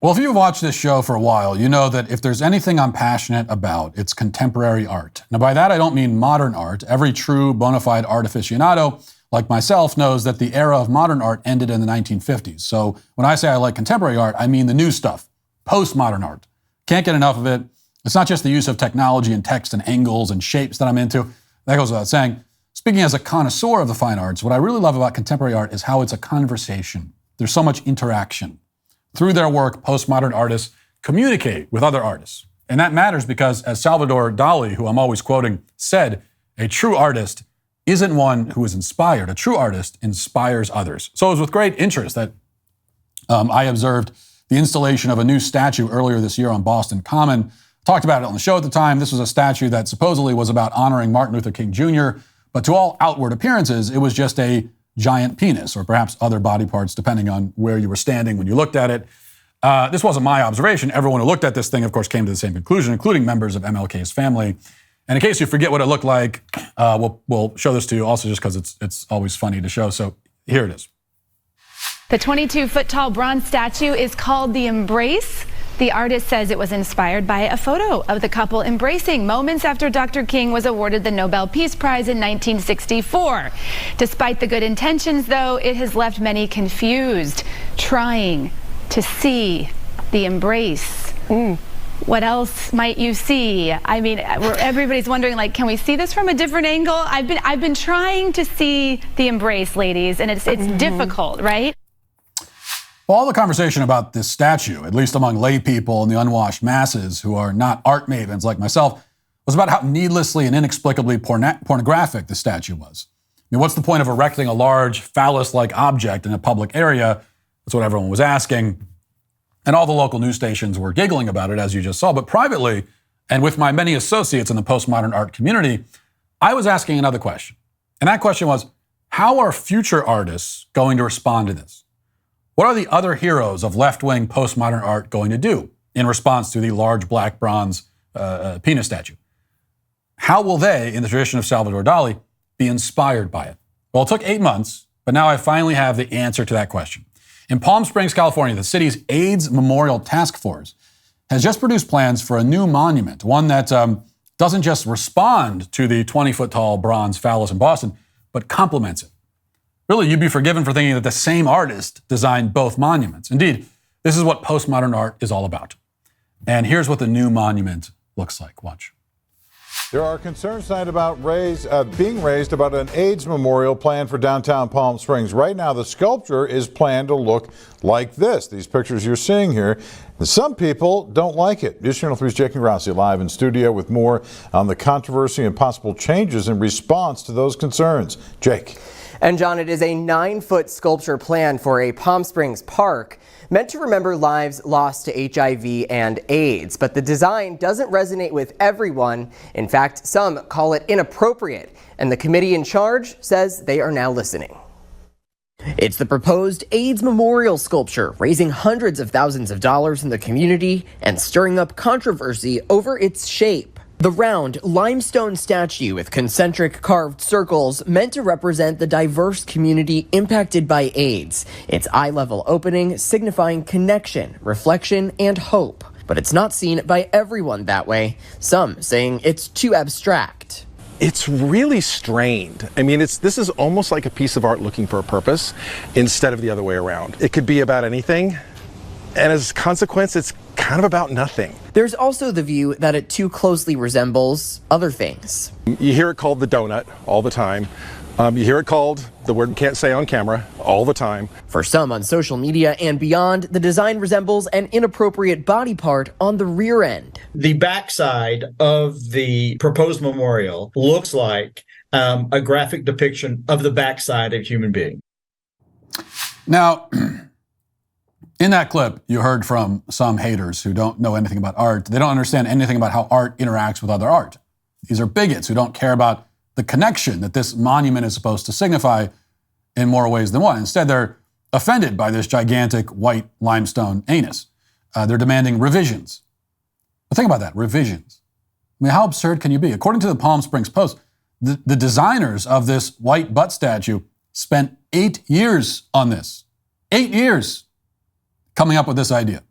Well, if you've watched this show for a while, you know that if there's anything I'm passionate about, it's contemporary art. Now, by that, I don't mean modern art. Every true bona fide art aficionado, like myself, knows that the era of modern art ended in the 1950s. So when I say I like contemporary art, I mean the new stuff, postmodern art. Can't get enough of it. It's not just the use of technology and text and angles and shapes that I'm into. That goes without saying. Speaking as a connoisseur of the fine arts, what I really love about contemporary art is how it's a conversation. There's so much interaction. Through their work, postmodern artists communicate with other artists. And that matters because, as Salvador Dali, who I'm always quoting, said, a true artist isn't one who is inspired. A true artist inspires others. So it was with great interest that I observed the installation of a new statue earlier this year on Boston Common. Talked about it on the show at the time. This was a statue that supposedly was about honoring Martin Luther King Jr., but to all outward appearances, it was just a giant penis, or perhaps other body parts, depending on where you were standing when you looked at it. This wasn't my observation. Everyone who looked at this thing, of course, came to the same conclusion, including members of MLK's family. And in case you forget what it looked like, we'll show this to you also just because it's always funny to show. So here it is. The 22-foot-tall bronze statue is called The Embrace. The artist says it was inspired by a photo of the couple embracing moments after Dr. King was awarded the Nobel Peace Prize in 1964. Despite the good intentions, though, it has left many confused, trying to see the embrace. What else might you see? I mean, everybody's wondering, like, can we see this from a different angle? I've been trying to see the embrace, ladies, and it's difficult, right? Well, all the conversation about this statue, at least among lay people and the unwashed masses who are not art mavens like myself, was about how needlessly and inexplicably pornographic the statue was. I mean, what's the point of erecting a large phallus-like object in a public area? That's what everyone was asking. And all the local news stations were giggling about it, as you just saw. But privately, and with my many associates in the postmodern art community, I was asking another question. And that question was, how are future artists going to respond to this? What are the other heroes of left-wing postmodern art going to do in response to the large black bronze penis statue? How will they, in the tradition of Salvador Dali, be inspired by it? Well, it took 8 months, but now I finally have the answer to that question. In Palm Springs, California, the city's AIDS Memorial Task Force has just produced plans for a new monument, one that doesn't just respond to the 20-foot-tall bronze phallus in Boston, but complements it. Really, you'd be forgiven for thinking that the same artist designed both monuments. Indeed, this is what postmodern art is all about. And here's what the new monument looks like. Watch. There are concerns tonight about being raised about an AIDS memorial planned for downtown Palm Springs. Right now, the sculpture is planned to look like this. These pictures you're seeing here. And some people don't like it. News Channel 3's Jake Grassi live in studio with more on the controversy and possible changes in response to those concerns. Jake. And John, it is a 9-foot sculpture planned for a Palm Springs park meant to remember lives lost to HIV and AIDS. But the design doesn't resonate with everyone. In fact, some call it inappropriate. And the committee in charge says they are now listening. It's the proposed AIDS memorial sculpture, raising hundreds of thousands of dollars in the community and stirring up controversy over its shape. The round limestone statue with concentric carved circles meant to represent the diverse community impacted by AIDS. Its eye-level opening signifying connection, reflection, and hope. But it's not seen by everyone that way, some saying it's too abstract. It's really strained. I mean, this is almost like a piece of art looking for a purpose instead of the other way around. It could be about anything, and as a consequence, it's kind of about nothing. There's also the view that it too closely resembles other things. You hear it called the donut all the time. You hear it called the word you can't say on camera all the time. For some on social media and beyond, the design resembles an inappropriate body part on the rear end. The backside of the proposed memorial looks like a graphic depiction of the backside of a human being. Now, in that clip, you heard from some haters who don't know anything about art. They don't understand anything about how art interacts with other art. These are bigots who don't care about the connection that this monument is supposed to signify in more ways than one. Instead, they're offended by this gigantic white limestone anus. They're demanding revisions. But think about that, revisions. I mean, how absurd can you be? According to the Palm Springs Post, the designers of this white butt statue spent 8 years on this. 8 years coming up with this idea.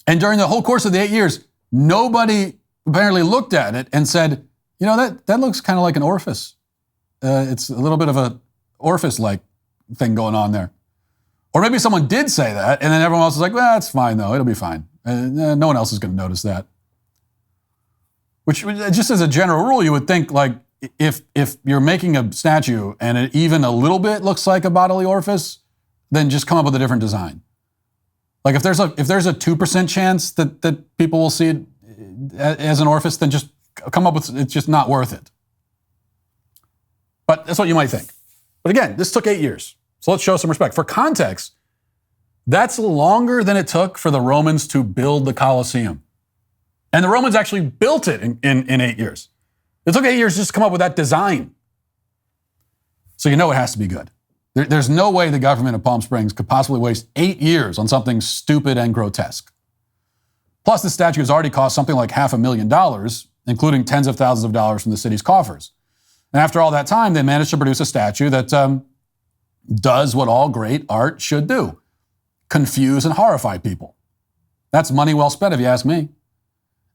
And during the whole course of the 8 years, nobody apparently looked at it and said, that looks kind of like an orifice. It's a little bit of a orifice-like thing going on there. Or maybe someone did say that, and then everyone else was like, well, that's fine, though. It'll be fine. No one else is going to notice that. Which, just as a general rule, you would think, like, if you're making a statue and it even a little bit looks like a bodily orifice, then just come up with a different design. Like, if there's a 2% chance that people will see it as an orifice, then just come up with, it's just not worth it. But that's what you might think. But again, this took 8 years. So let's show some respect. For context, that's longer than it took for the Romans to build the Colosseum. And the Romans actually built it in 8 years. It took 8 years just to come up with that design. So it has to be good. There's no way the government of Palm Springs could possibly waste 8 years on something stupid and grotesque. Plus, the statue has already cost something like $500,000, including tens of thousands of dollars from the city's coffers. And after all that time, they managed to produce a statue that does what all great art should do: confuse and horrify people. That's money well spent, if you ask me.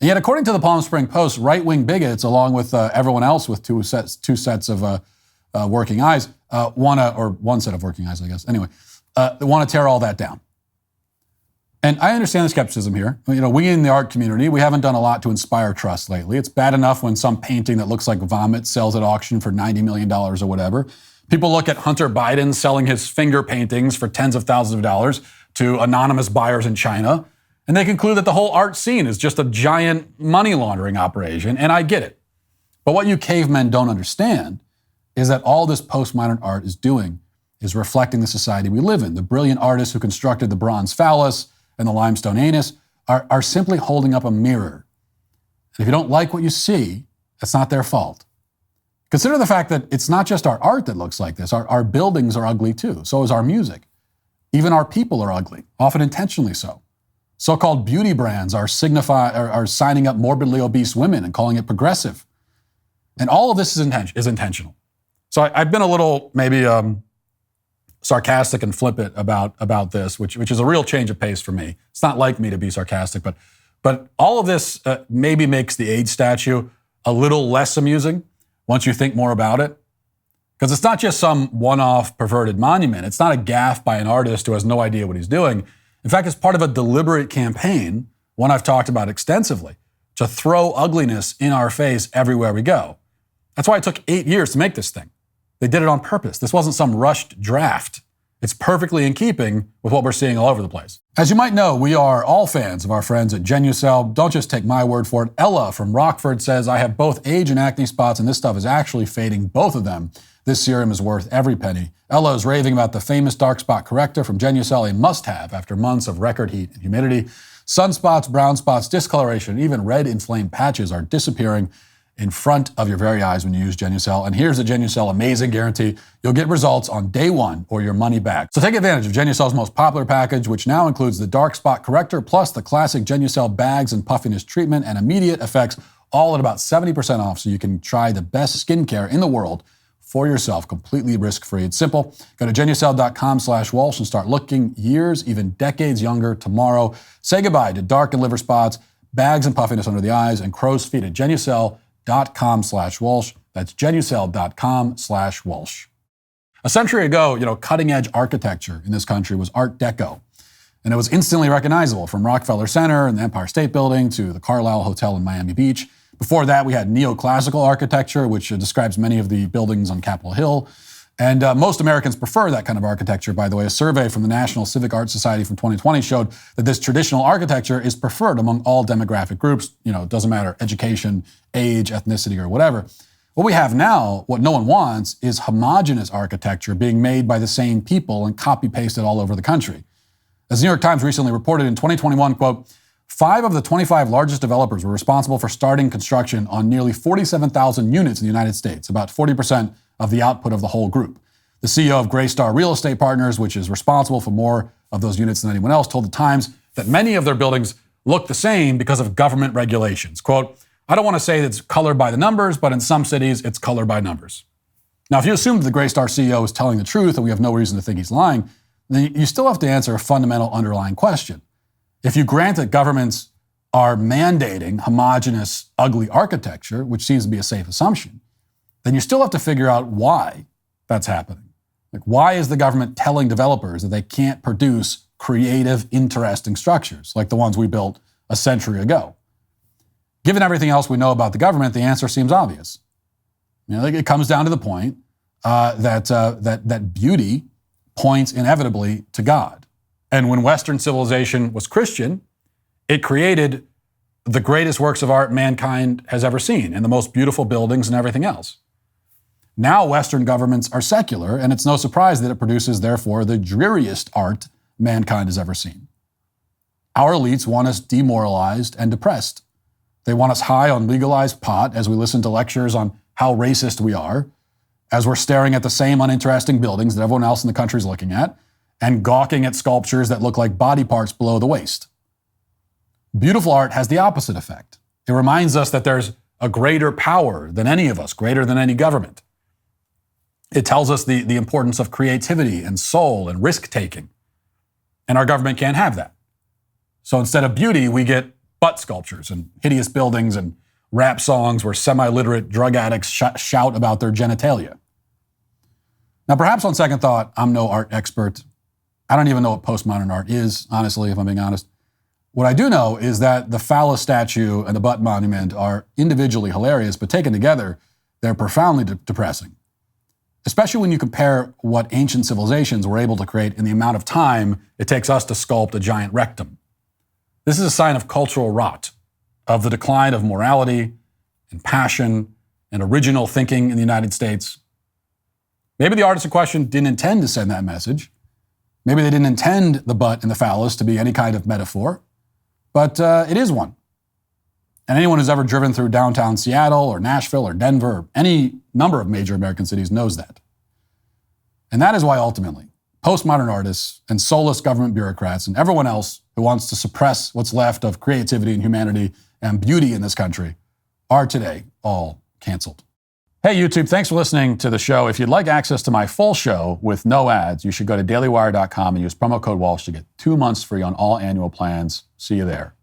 And yet, according to the Palm Spring Post, right-wing bigots, along with everyone else with two sets of working eyes, one set of working eyes, I guess. Anyway, want to tear all that down. And I understand the skepticism here. We in the art community, we haven't done a lot to inspire trust lately. It's bad enough when some painting that looks like vomit sells at auction for $90 million or whatever. People look at Hunter Biden selling his finger paintings for tens of thousands of dollars to anonymous buyers in China, and they conclude that the whole art scene is just a giant money laundering operation, and I get it. But what you cavemen don't understand is that all this postmodern art is doing is reflecting the society we live in. The brilliant artists who constructed the bronze phallus and the limestone anus are simply holding up a mirror. And if you don't like what you see, that's not their fault. Consider the fact that it's not just our art that looks like this. Our buildings are ugly too. So is our music. Even our people are ugly, often intentionally so. So-called beauty brands are signing up morbidly obese women and calling it progressive. And all of this is intentional. So I've been a little maybe sarcastic and flippant about this, which is a real change of pace for me. It's not like me to be sarcastic, but all of this maybe makes the AIDS statue a little less amusing once you think more about it. Because it's not just some one-off perverted monument. It's not a gaffe by an artist who has no idea what he's doing. In fact, it's part of a deliberate campaign, one I've talked about extensively, to throw ugliness in our face everywhere we go. That's why it took 8 years to make this thing. They did it on purpose. This wasn't some rushed draft. It's perfectly in keeping with what we're seeing all over the place. As you might know, we are all fans of our friends at Genucel. Don't just take my word for it. Ella from Rockford says, I have both age and acne spots, and this stuff is actually fading both of them. This serum is worth every penny. Ella is raving about the famous dark spot corrector from Genucel, a must-have after months of record heat and humidity. Sunspots, brown spots, discoloration, even red inflamed patches are disappearing in front of your very eyes when you use Genucel. And here's the Genucel amazing guarantee. You'll get results on day one or your money back. So take advantage of Genucel's most popular package, which now includes the dark spot corrector plus the classic Genucel bags and puffiness treatment and immediate effects, all at about 70% off, so you can try the best skincare in the world for yourself, completely risk-free. It's simple. Go to Genucel.com/Walsh and start looking years, even decades younger tomorrow. Say goodbye to dark and liver spots, bags and puffiness under the eyes, and crow's feet at Genucel.com/Walsh. That's Genucel.com/Walsh. A century ago, cutting-edge architecture in this country was Art Deco. And it was instantly recognizable, from Rockefeller Center and the Empire State Building to the Carlisle Hotel in Miami Beach. Before that, we had neoclassical architecture, which describes many of the buildings on Capitol Hill. And most Americans prefer that kind of architecture, by the way. A survey from the National Civic Arts Society from 2020 showed that this traditional architecture is preferred among all demographic groups. It doesn't matter, education, age, ethnicity, or whatever. What we have now, what no one wants, is homogenous architecture being made by the same people and copy-pasted all over the country. As the New York Times recently reported in 2021, quote, 5 of the 25 largest developers were responsible for starting construction on nearly 47,000 units in the United States, about 40% of the output of the whole group. The CEO of Greystar Real Estate Partners, which is responsible for more of those units than anyone else, told the Times that many of their buildings look the same because of government regulations. Quote, I don't want to say that it's colored by the numbers, but in some cities, it's colored by numbers. Now, if you assume that the Greystar CEO is telling the truth and we have no reason to think he's lying, then you still have to answer a fundamental underlying question. If you grant that governments are mandating homogenous, ugly architecture, which seems to be a safe assumption, then you still have to figure out why that's happening. Like, why is the government telling developers that they can't produce creative, interesting structures like the ones we built a century ago? Given everything else we know about the government, the answer seems obvious. It comes down to the point that beauty points inevitably to God. And when Western civilization was Christian, it created the greatest works of art mankind has ever seen, and the most beautiful buildings and everything else. Now Western governments are secular, and it's no surprise that it produces, therefore, the dreariest art mankind has ever seen. Our elites want us demoralized and depressed. They want us high on legalized pot as we listen to lectures on how racist we are, as we're staring at the same uninteresting buildings that everyone else in the country is looking at, and gawking at sculptures that look like body parts below the waist. Beautiful art has the opposite effect. It reminds us that there's a greater power than any of us, greater than any government. It tells us the importance of creativity and soul and risk-taking. And our government can't have that. So instead of beauty, we get butt sculptures and hideous buildings and rap songs where semi-literate drug addicts shout about their genitalia. Now, perhaps on second thought, I'm no art expert. I don't even know what postmodern art is, honestly, if I'm being honest. What I do know is that the phallus statue and the butt monument are individually hilarious, but taken together, they're profoundly depressing. Especially when you compare what ancient civilizations were able to create in the amount of time it takes us to sculpt a giant rectum. This is a sign of cultural rot, of the decline of morality and passion and original thinking in the United States. Maybe the artist in question didn't intend to send that message. Maybe they didn't intend the butt and the phallus to be any kind of metaphor, but it is one. And anyone who's ever driven through downtown Seattle or Nashville or Denver or any number of major American cities knows that. And that is why ultimately, postmodern artists and soulless government bureaucrats and everyone else who wants to suppress what's left of creativity and humanity and beauty in this country are today all canceled. Hey YouTube, thanks for listening to the show. If you'd like access to my full show with no ads, you should go to dailywire.com and use promo code Walsh to get 2 months free on all annual plans. See you there.